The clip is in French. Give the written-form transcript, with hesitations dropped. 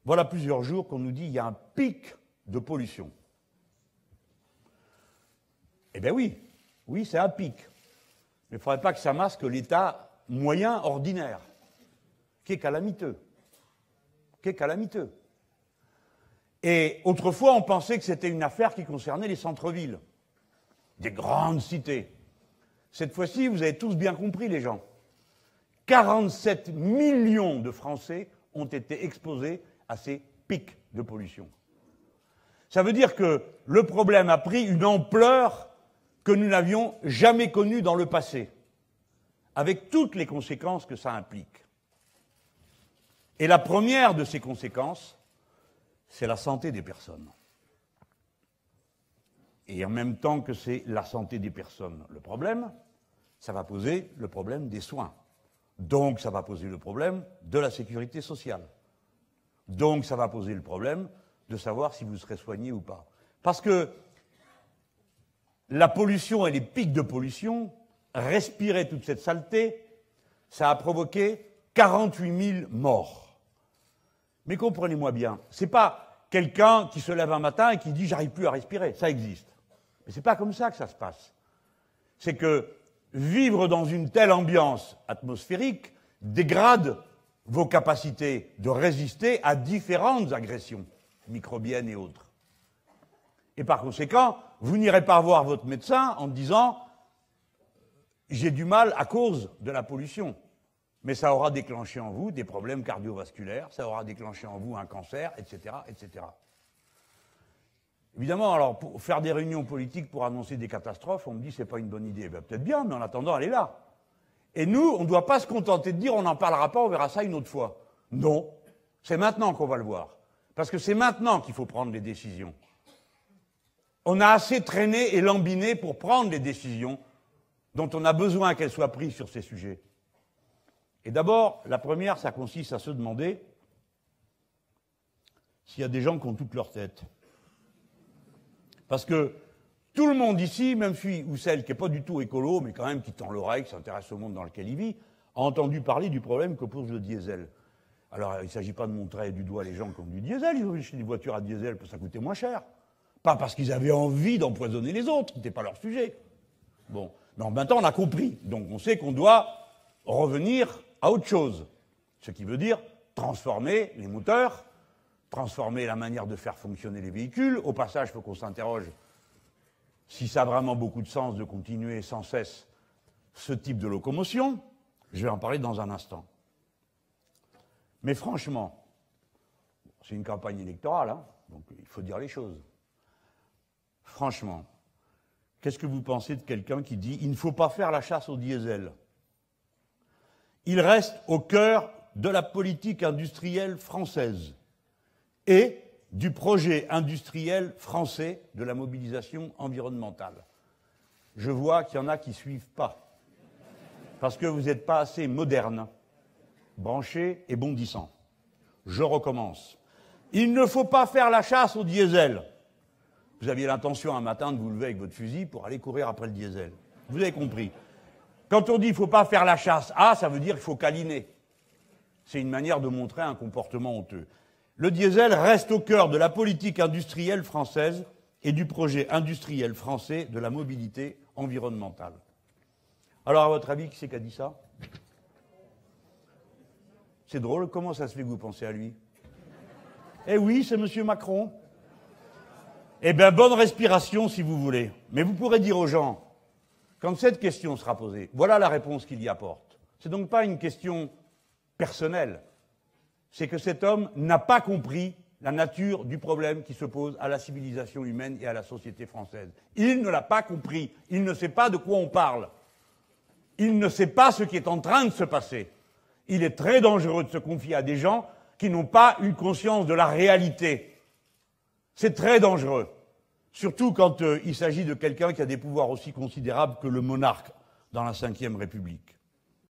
Voilà plusieurs jours qu'on nous dit qu'il y a un pic de pollution. Eh bien oui, oui, c'est un pic. Mais il ne faudrait pas que ça masque l'état moyen ordinaire, qui est calamiteux. Et autrefois, on pensait que c'était une affaire qui concernait les centres-villes, des grandes cités. Cette fois-ci, vous avez tous bien compris, les gens. 47 millions de Français ont été exposés à ces pics de pollution. Ça veut dire que le problème a pris une ampleur que nous n'avions jamais connue dans le passé, avec toutes les conséquences que ça implique. Et la première de ces conséquences, c'est la santé des personnes. Et en même temps que c'est la santé des personnes, le problème, ça va poser le problème des soins. Donc ça va poser le problème de la sécurité sociale. Donc ça va poser le problème de savoir si vous serez soigné ou pas. Parce que la pollution et les pics de pollution, respirer toute cette saleté, ça a provoqué 48 000 morts. Mais comprenez-moi bien, c'est pas quelqu'un qui se lève un matin et qui dit « j'arrive plus à respirer », ça existe. Mais c'est pas comme ça que ça se passe. C'est que vivre dans une telle ambiance atmosphérique dégrade vos capacités de résister à différentes agressions microbiennes et autres. Et par conséquent, vous n'irez pas voir votre médecin en disant « j'ai du mal à cause de la pollution ». Mais ça aura déclenché en vous des problèmes cardiovasculaires, ça aura déclenché en vous un cancer, etc., etc. Évidemment, alors, pour faire des réunions politiques pour annoncer des catastrophes, on me dit c'est pas une bonne idée. Ben, peut-être bien, mais en attendant, elle est là. Et nous, on ne doit pas se contenter de dire on n'en parlera pas, on verra ça une autre fois. Non, c'est maintenant qu'on va le voir. Parce que c'est maintenant qu'il faut prendre les décisions. On a assez traîné et lambiné pour prendre les décisions dont on a besoin qu'elles soient prises sur ces sujets. Et d'abord, la première, ça consiste à se demander s'il y a des gens qui ont toute leur tête. Parce que tout le monde ici, même celui ou celle qui n'est pas du tout écolo, mais quand même qui tend l'oreille, qui s'intéresse au monde dans lequel il vit, a entendu parler du problème que pose le diesel. Alors, il ne s'agit pas de montrer du doigt les gens qui ont du diesel, ils ont acheté des voitures à diesel parce que ça coûtait moins cher. Pas parce qu'ils avaient envie d'empoisonner les autres, ce n'était pas leur sujet. Bon, mais maintenant on a compris, donc on sait qu'on doit revenir à autre chose. Ce qui veut dire transformer les moteurs, transformer la manière de faire fonctionner les véhicules. Au passage, il faut qu'on s'interroge si ça a vraiment beaucoup de sens de continuer sans cesse ce type de locomotion. Je vais en parler dans un instant. Mais franchement, c'est une campagne électorale, hein, donc il faut dire les choses. Franchement, qu'est-ce que vous pensez de quelqu'un qui dit « il ne faut pas faire la chasse au diesel ». Il reste au cœur de la politique industrielle française et du projet industriel français de la mobilisation environnementale. Je vois qu'il y en a qui ne suivent pas, parce que vous n'êtes pas assez moderne, branché et bondissant. Je recommence. Il ne faut pas faire la chasse au diesel. Vous aviez l'intention un matin de vous lever avec votre fusil pour aller courir après le diesel. Vous avez compris. Quand on dit qu'il ne faut pas faire la chasse, ça veut dire qu'il faut câliner. C'est une manière de montrer un comportement honteux. Le diesel reste au cœur de la politique industrielle française et du projet industriel français de la mobilité environnementale. Alors, à votre avis, qui c'est qui a dit ça? C'est drôle, comment ça se fait que vous pensez à lui? Eh oui, c'est M. Macron. Eh bien, bonne respiration si vous voulez. Mais vous pourrez dire aux gens, quand cette question sera posée, voilà la réponse qu'il y apporte. Ce n'est donc pas une question personnelle. C'est que cet homme n'a pas compris la nature du problème qui se pose à la civilisation humaine et à la société française. Il ne l'a pas compris. Il ne sait pas de quoi on parle. Il ne sait pas ce qui est en train de se passer. Il est très dangereux de se confier à des gens qui n'ont pas une conscience de la réalité. C'est très dangereux. Surtout quand il s'agit de quelqu'un qui a des pouvoirs aussi considérables que le monarque dans la Ve République.